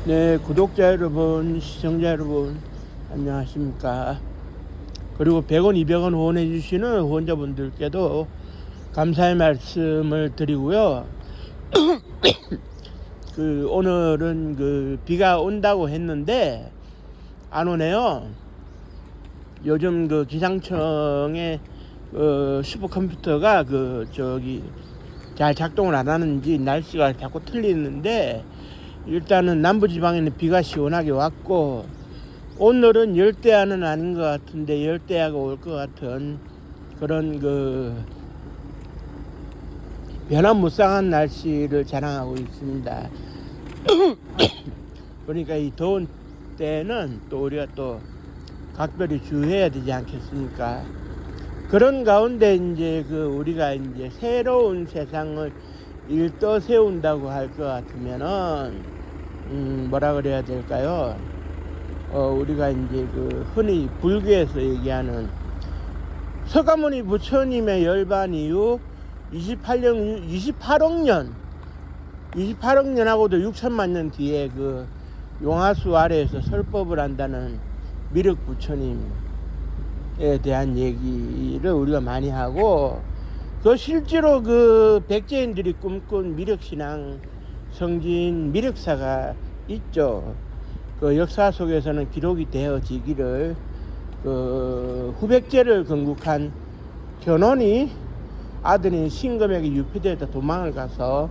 네, 구독자 여러분, 시청자 여러분, 안녕하십니까. 그리고 100원, 200원 후원해 주시는 후원자분들께도 감사의 말씀을 드리고요. 오늘은 비가 온다고 했는데 안 오네요. 요즘 기상청의 슈퍼컴퓨터가 잘 작동을 안 하는지 날씨가 자꾸 틀리는데, 일단은 남부지방에는 비가 시원하게 왔고, 오늘은 열대야는 아닌 것 같은데 열대야가 올 것 같은 그런 변화무쌍한 날씨를 자랑하고 있습니다. 그러니까 이 더운 때는 또 우리가 또 각별히 주의해야 되지 않겠습니까? 그런 가운데 이제 우리가 이제 새로운 세상을 일떠 세운다고 할 것 같으면은 뭐라 그래야 될까요? 우리가 이제 흔히 불교에서 얘기하는 서가모니 부처님의 열반 이후 28억 년하고도 6천만 년 뒤에 용화수 아래에서 설법을 한다는 미륵 부처님에 대한 얘기를 우리가 많이 하고, 실제로 백제인들이 꿈꾼 미륵신앙 성진 미륵사가 있죠. 역사 속에서는 기록이 되어지기를 후백제를 건국한 견훤이 아들인 신금에게 유피되다 도망을 가서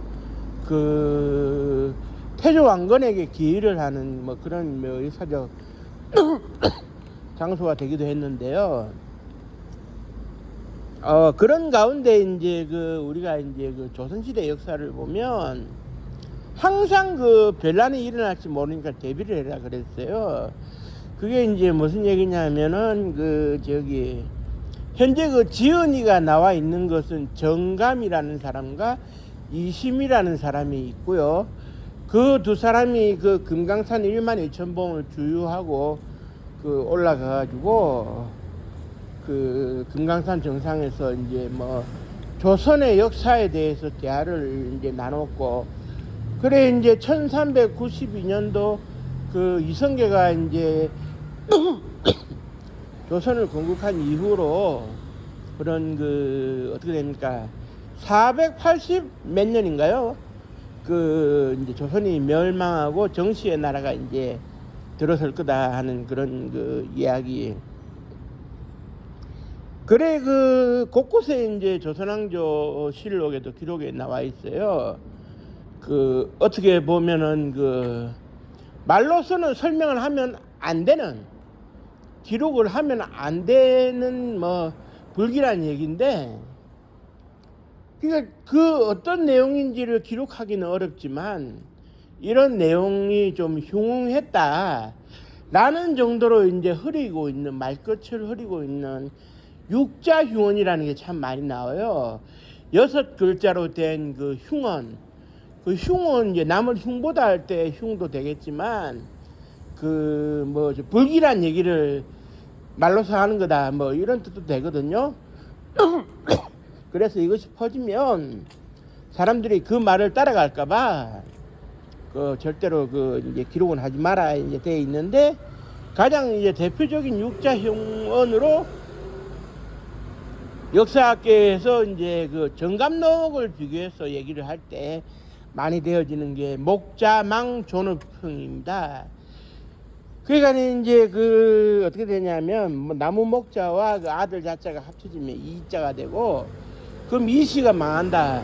태조 왕건에게 기의를 하는 그런 역사적 장소가 되기도 했는데요. 그런 가운데 이제 우리가 이제 조선시대 역사를 보면 항상 별난이 일어날지 모르니까 대비를 해라 그랬어요. 그게 이제 무슨 얘기냐면은 현재 지은이가 나와 있는 것은 정감이라는 사람과 이심이라는 사람이 있고요. 그 두 사람이 금강산 1만 2천 봉을 주유하고 올라가가지고 금강산 정상에서 이제 조선의 역사에 대해서 대화를 이제 나눴고, 그래 이제 1392년도 이성계가 이제 조선을 건국한 이후로 그런 어떻게 됩니까? 480 몇 년인가요? 이제 조선이 멸망하고 정씨의 나라가 이제 들어설 거다 하는 그런 이야기. 그래 곳곳에 이제 조선왕조 실록에도 기록에 나와 있어요. 어떻게 보면은 말로서는 설명을 하면 안 되는, 기록을 하면 안 되는 불길한 얘기인데, 그러니까 어떤 내용인지를 기록하기는 어렵지만 이런 내용이 좀 흉흉했다 라는 정도로 이제 흐리고 있는, 말끝을 흐리고 있는 육자흉언이라는 게 참 많이 나와요. 6글자로 된 흉언. 흉은 이제 남을 흉보다 할 때 흉도 되겠지만 불길한 얘기를 말로서 하는 거다 이런 뜻도 되거든요. 그래서 이것이 퍼지면 사람들이 그 말을 따라갈까봐 절대로 이제 기록은 하지 마라 이제 돼 있는데, 가장 이제 대표적인 육자흉언으로 역사학계에서 이제 정감록을 비교해서 얘기를 할 때 많이 되어지는 게 목자망존업형입니다. 그러니까 이제 어떻게 되냐면 나무 목자와 아들 자자가 합쳐지면 이자가 되고, 그럼 이시가 망한다.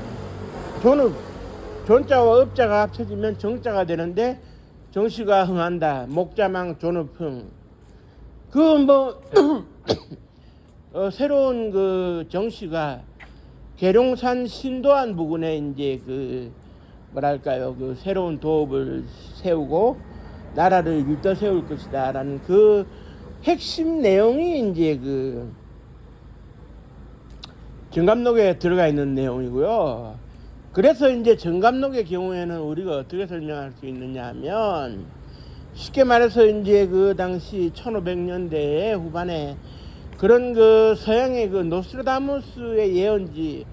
존자와 업자가 합쳐지면 정자가 되는데 정씨가 흥한다. 목자망존업형. 새로운 정씨가 계룡산 신도안 부근에 이제 새로운 도읍을 세우고 나라를 일떠 세울 것이다 라는 핵심 내용이 이제 정감록에 들어가 있는 내용이고요. 그래서 이제 정감록의 경우에는 우리가 어떻게 설명할 수 있느냐 하면, 쉽게 말해서 이제 당시 1500년대 후반에 그런 서양의 노스트라다무스의 예언지,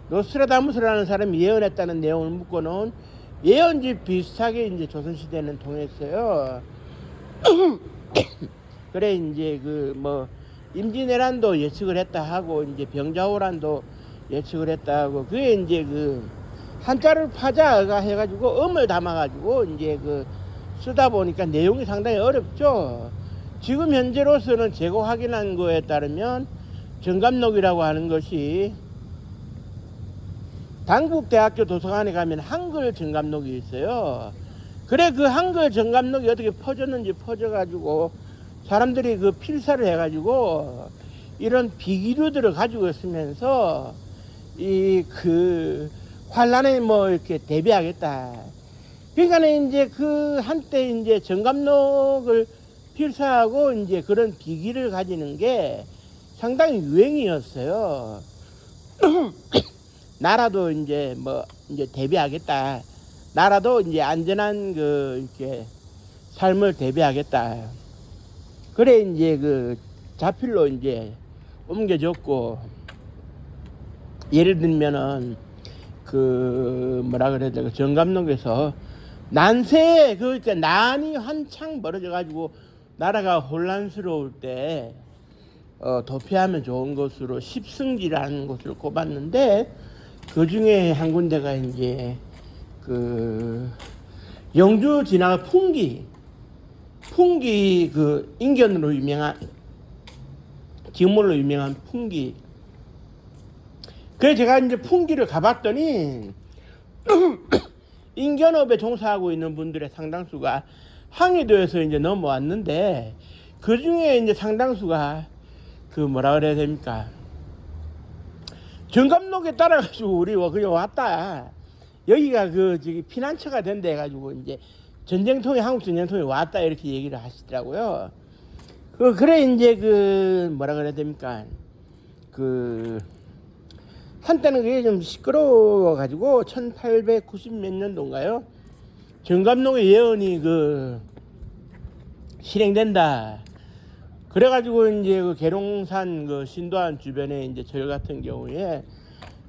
노스트라다무스라는 사람이 예언했다는 내용을 묶어놓은 예언지 비슷하게 이제 조선시대는 통했어요. 그래 이제 그 뭐 임진왜란도 예측을 했다 하고 이제 병자호란도 예측을 했다 하고 그게 이제 그 한자를 파자가 해가지고 음을 담아가지고 이제 그 쓰다 보니까 내용이 상당히 어렵죠. 지금 현재로서는 재고 확인한 거에 따르면 정감록이라고 하는 것이 당국대학교 도서관에 가면 한글 정감록이 있어요. 그래 그 한글 정감록이 어떻게 퍼졌는지 퍼져가지고 사람들이 그 필사를 해가지고 이런 비기류들을 가지고 있으면서 이 그 환란에 뭐 이렇게 대비하겠다. 그러니까 이제 그 한때 이제 정감록을 필사하고 이제 그런 비기를 가지는 게 상당히 유행이었어요. 나라도 이제 뭐 이제 대비하겠다. 나라도 이제 안전한 그 이렇게 삶을 대비하겠다. 그래 이제 그 자필로 이제 옮겨졌고 예를 들면은 그 뭐라 그래야 될까 정감록에서 난세에 그러니까 난이 한창 벌어져 가지고 나라가 혼란스러울 때 도피하면 좋은 곳으로 십승지라는 곳을 꼽았는데 그 중에 한 군데가 이제 그 영주 지나가 풍기 그 인견으로 유명한 기물로 유명한 풍기. 그래서 제가 이제 풍기를 가봤더니 인견업에 종사하고 있는 분들의 상당수가 항해도에서 이제 넘어왔는데 그 중에 이제 상당수가 그 뭐라 그래야 됩니까? 정감록에 따라가지고 우리 그냥 왔다. 여기가 그 저기 피난처가 된다 해가지고 이제 전쟁통에 한국 전쟁통에 왔다 이렇게 얘기를 하시더라고요. 그래 이제 그 뭐라 그래야 됩니까? 그 한때는 그게 좀 시끄러워 가지고 1890 몇 년도인가요? 정감록의 예언이 그 실행된다. 그래가지고 이제 그 계룡산 그 신도안 주변에 이제 절 같은 경우에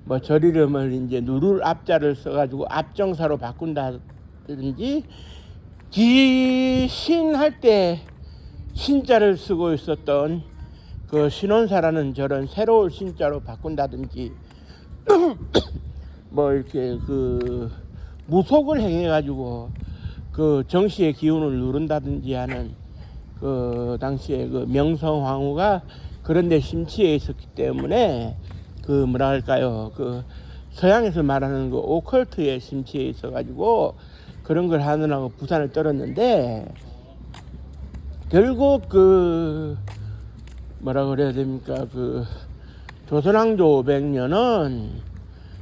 뭐 절 이름을 이제 누를 앞자를 써가지고 앞정사로 바꾼다든지 기신할 때 신자를 쓰고 있었던 그 신원사라는 절은 새로운 신자로 바꾼다든지 뭐 이렇게 그 무속을 행해가지고 그 정시의 기운을 누른다든지 하는 그 당시에 그 명성황후가 그런데 심취해 있었기 때문에 그 뭐라 할까요 그 서양에서 말하는 그 오컬트에 심취해 있어가지고 그런 걸 하느라고 부산을 떨었는데 결국 그 뭐라 그래야 됩니까 그 조선왕조 500년은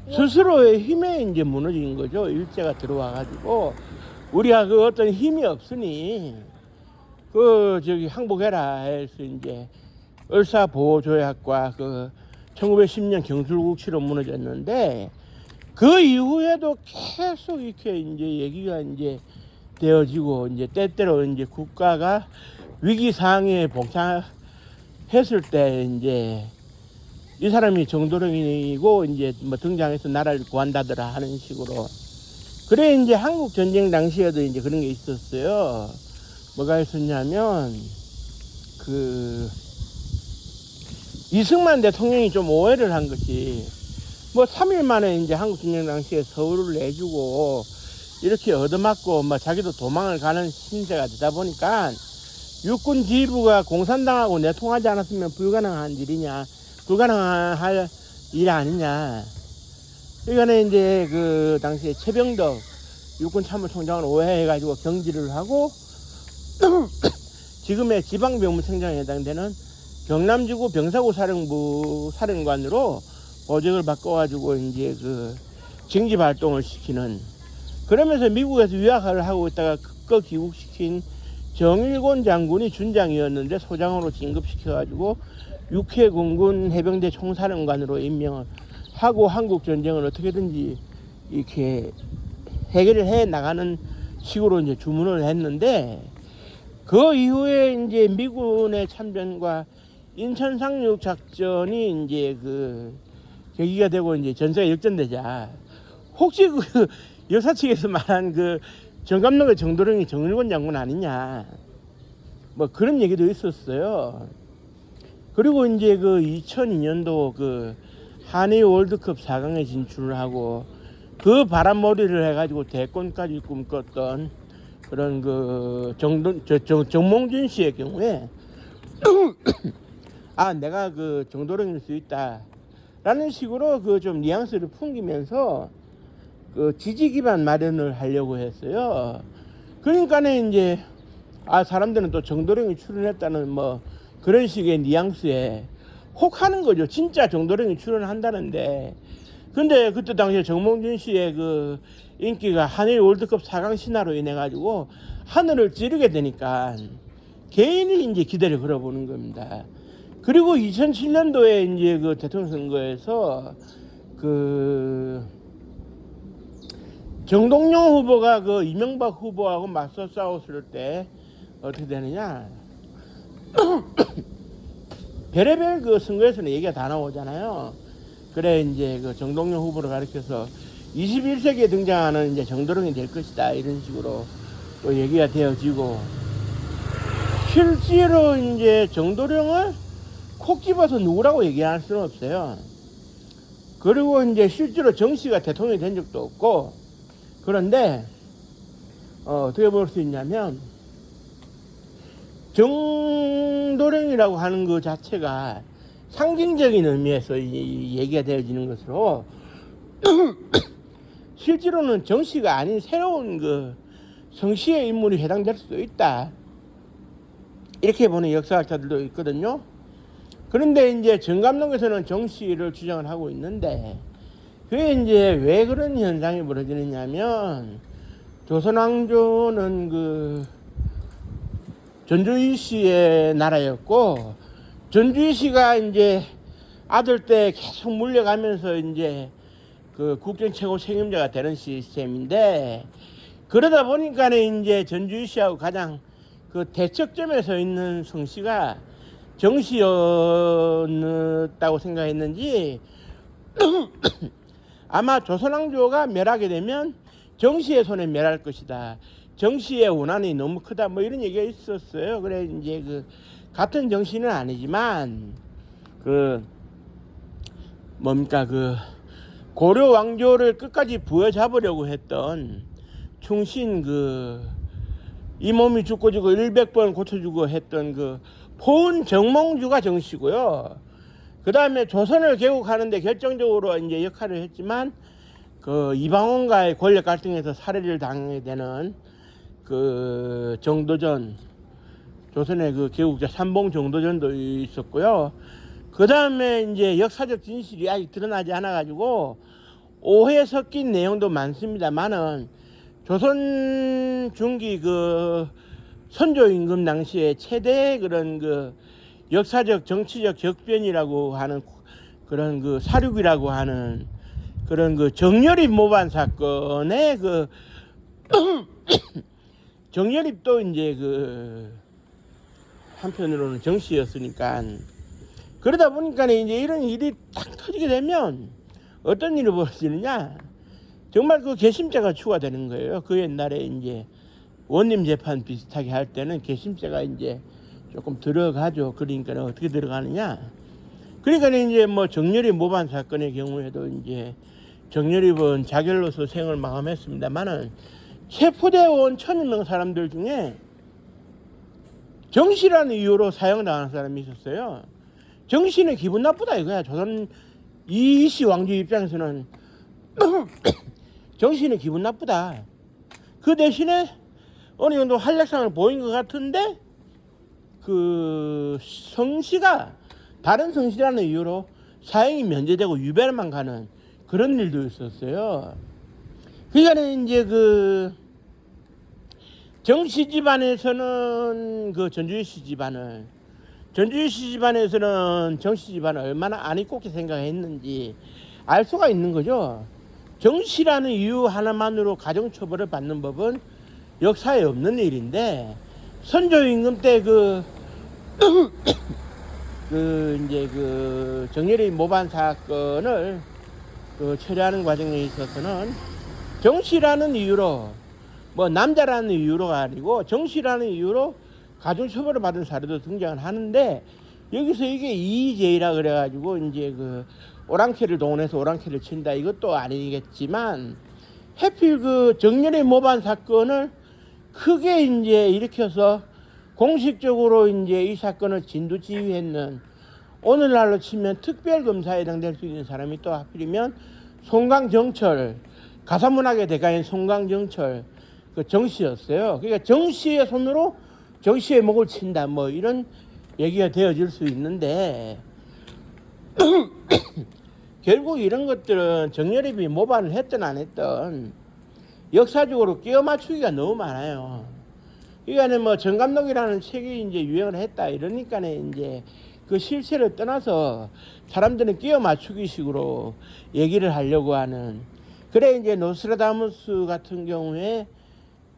스스로의 힘에 이제 무너진 거죠. 일제가 들어와가지고 우리가 그 어떤 힘이 없으니 그 저기 항복해라 해서 이제 을사보호조약과 그 1910년 경술국치로 무너졌는데 그 이후에도 계속 이렇게 이제 얘기가 이제 되어지고 이제 때때로 이제 국가가 위기 상황에 봉착했을 때 이제 이 사람이 정도령이고 이제 뭐 등장해서 나라를 구한다더라 하는 식으로 그래 이제 한국 전쟁 당시에도 이제 그런 게 있었어요. 뭐가 있었냐면 그 이승만 대통령이 좀 오해를 한 것이 뭐 3일 만에 이제 한국 전쟁 당시에 서울을 내주고 이렇게 얻어맞고 뭐 자기도 도망을 가는 신세가 되다 보니까 육군 지휘부가 공산당하고 내통하지 않았으면 불가능한 일이냐 불가능할 일 아니냐. 이거는 이제 그 당시에 최병덕 육군 참모총장을 오해해가지고 경질을 하고 지금의 지방병무청장에 해당되는 경남지구 병사구 사령부 사령관으로 보직을 바꿔가지고 이제 그 징집 활동을 시키는 그러면서 미국에서 유학을 하고 있다가 극거 귀국시킨 정일곤 장군이 준장이었는데 소장으로 진급시켜가지고 육해공군 해병대 총사령관으로 임명을 하고 한국 전쟁을 어떻게든지 이렇게 해결을 해 나가는 식으로 이제 주문을 했는데 그 이후에 이제 미군의 참전과 인천 상륙 작전이 이제 그 계기가 되고 이제 전세가 역전되자 혹시 그 여사 측에서 말한 그 정감록의 정도령이 정일권 장군 아니냐, 뭐 그런 얘기도 있었어요. 그리고 이제 그 2002년도 그 한일 월드컵 4강에 진출을 하고 그 바람몰이를 해가지고 대권까지 꿈꿨던 그런 그 정몽준 씨의 경우에 아, 내가 그 정도령일 수 있다 라는 식으로 그 좀 뉘앙스를 풍기면서 그 지지 기반 마련을 하려고 했어요. 그러니까는 이제 아, 사람들은 또 정도령이 출연했다는 뭐 그런 식의 뉘앙스에 혹하는 거죠. 진짜 정도령이 출연한다는데. 근데 그때 당시에 정몽준 씨의 그 인기가 한일 월드컵 4강 신화로 인해 가지고 하늘을 찌르게 되니까 개인이 이제 기대를 걸어보는 겁니다. 그리고 2007년도에 이제 그 대통령 선거에서 그 정동영 후보가 그 이명박 후보하고 맞서 싸웠을 때 어떻게 되느냐. 별의별 그 선거에서는 얘기가 다 나오잖아요. 그래 이제 그 정동영 후보를 가리켜서 21세기에 등장하는 이제 정도령이 될 것이다 이런 식으로 또 얘기가 되어지고, 실제로 이제 정도령을 콕 집어서 누구라고 얘기할 수는 없어요. 그리고 이제 실제로 정 씨가 대통령이 된 적도 없고, 그런데 어떻게 볼 수 있냐면 정도령이라고 하는 그 자체가 상징적인 의미에서 이 얘기가 되어지는 것으로 실제로는 정 씨가 아닌 새로운 그 성씨의 인물이 해당될 수도 있다 이렇게 보는 역사학자들도 있거든요. 그런데 이제 정감록에서는 정 씨를 주장을 하고 있는데, 그게 이제 왜 그런 현상이 벌어지느냐면 조선왕조는 그 전주희 씨의 나라였고, 전주희 씨가 이제 아들 때 계속 물려가면서 이제 그 국정 최고 책임자가 되는 시스템인데, 그러다 보니까는 이제 전주희 씨하고 가장 그 대척점에 서 있는 성씨가 정씨였다고 생각했는지 아마 조선왕조가 멸하게 되면 정씨의 손에 멸할 것이다. 정씨의 원한이 너무 크다. 뭐 이런 얘기가 있었어요. 그래 이제 그 같은 정씨는 아니지만 그 뭡니까 그 고려 왕조를 끝까지 부여잡으려고 했던 충신 그 이 몸이 죽고 죽고 100번 고쳐주고 했던 그 포은 정몽주가 정씨고요. 그 다음에 조선을 개국하는데 결정적으로 이제 역할을 했지만 그 이방원과의 권력 갈등에서 살해를 당하게 되는 그 정도전, 조선의 그 개국자 삼봉 정도전도 있었고요. 그 다음에 이제 역사적 진실이 아직 드러나지 않아 가지고 오해 섞인 내용도 많습니다만은 조선 중기 그 선조 임금 당시에 최대 그런 그 역사적 정치적 격변이라고 하는 그런 그 사륙이라고 하는 그런 그 정여립 모반 사건의 그 정여립도 이제 그 한편으로는 정씨였으니까, 그러다 보니까 이제 이런 일이 딱 터지게 되면 어떤 일이 벌어지느냐, 정말 그 괘씸죄가 추가되는 거예요. 그 옛날에 이제 원님 재판 비슷하게 할 때는 괘씸죄가 이제 조금 들어가죠. 그러니까 어떻게 들어가느냐, 그러니까 이제 뭐 정여립 모반 사건의 경우에도 이제 정여립은 자결로서 생을 마감했습니다만은 체포되어 온 1000명 사람들 중에 정씨라는 이유로 사형당하는 사람이 있었어요. 정씨는 기분 나쁘다 이거야. 조선 이씨 왕조 입장에서는 정씨는 기분 나쁘다. 그 대신에 어느 정도 활약상을 보인 것 같은데 그 성씨가 다른 성씨라는 이유로 사형이 면제되고 유배만 가는 그런 일도 있었어요. 그러니까 이제 그 정씨 집안에서는 그 전주희 씨 집안에서는 정씨 집안을 얼마나 안이 꼽게 생각했는지 알 수가 있는 거죠. 정씨라는 이유 하나만으로 가정처벌을 받는 법은 역사에 없는 일인데, 선조 임금 때 그 이제 정여립 모반 사건을 그 처리하는 과정에 있어서는 정씨라는 이유로 뭐 남자라는 이유로가 아니고 정씨라는 이유로 가중처벌을 받은 사례도 등장을 하는데 여기서 이게 이의제의라 그래가지고 이제 그 오랑캐를 동원해서 오랑캐를 친다 이것도 아니겠지만 해필 그 정렬의 모반 사건을 크게 이제 일으켜서 공식적으로 이제 이 사건을 진두지휘했는 오늘날로 치면 특별검사에 해당될 수 있는 사람이 또 하필이면 송강정철 가사문학의 대가인 송강정철 그 정씨였어요. 그러니까 정씨의 손으로 정씨의 목을 친다 뭐 이런 얘기가 되어질 수 있는데 결국 이런 것들은 정렬입이 모반을 했든 안 했든 역사적으로 끼워 맞추기가 너무 많아요. 그러니까 뭐 정감록이라는 책이 이제 유행을 했다 이러니까 이제 그 실체를 떠나서 사람들은 끼워 맞추기식으로 얘기를 하려고 하는. 그래 이제 노스트라다무스 같은 경우에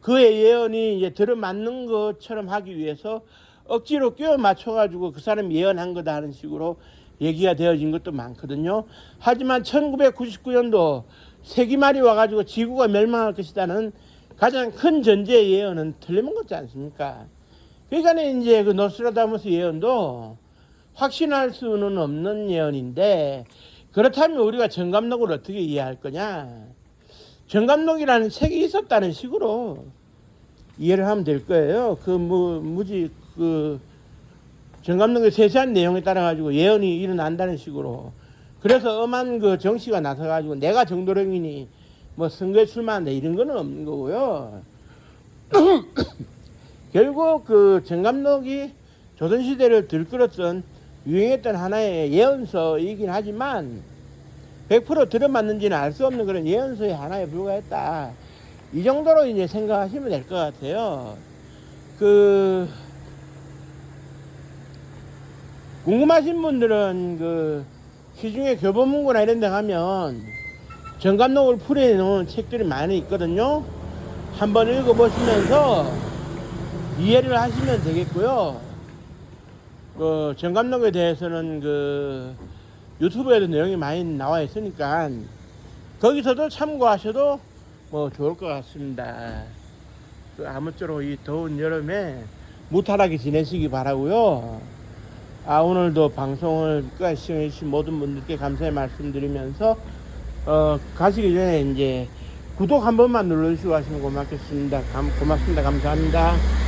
그의 예언이 이제 들어맞는 것처럼 하기 위해서 억지로 끼워 맞춰가지고 그 사람이 예언한 거다 하는 식으로 얘기가 되어진 것도 많거든요. 하지만 1999년도 세기말이 와가지고 지구가 멸망할 것이다는 가장 큰 전제 예언은 틀림없지 않습니까? 그러니까 이제 그 노스트라다무스 예언도 확신할 수는 없는 예언인데 그렇다면 우리가 정감록을 어떻게 이해할 거냐? 정감록이라는 책이 있었다는 식으로 이해를 하면 될 거예요. 그 무지 그 정감록의 세세한 내용에 따라 가지고 예언이 일어난다는 식으로. 그래서 엄한 그 정씨가 나서 가지고 내가 정도령이니 뭐 선거에 출마한다 이런 거는 없는 거고요. 결국 그 정감록이 조선시대를 들끓었던 유행했던 하나의 예언서이긴 하지만 100% 들어맞는지는 알 수 없는 그런 예언서의 하나에 불과했다. 이 정도로 이제 생각하시면 될 것 같아요. 그 궁금하신 분들은 그 시중에 교보문고나 이런 데 가면 정감록을 풀이해 놓은 책들이 많이 있거든요. 한번 읽어보시면서 이해를 하시면 되겠고요. 그 정감록에 대해서는 그 유튜브에도 내용이 많이 나와 있으니까 거기서도 참고하셔도 뭐 좋을 것 같습니다. 그 아무쪼록 이 더운 여름에 무탈하게 지내시기 바라고요. 오늘도 방송을 끝까지 시청해주신 모든 분들께 감사의 말씀드리면서 가시기 전에 이제 구독 한 번만 눌러주시고 하시면 고맙겠습니다. 고맙습니다. 감사합니다.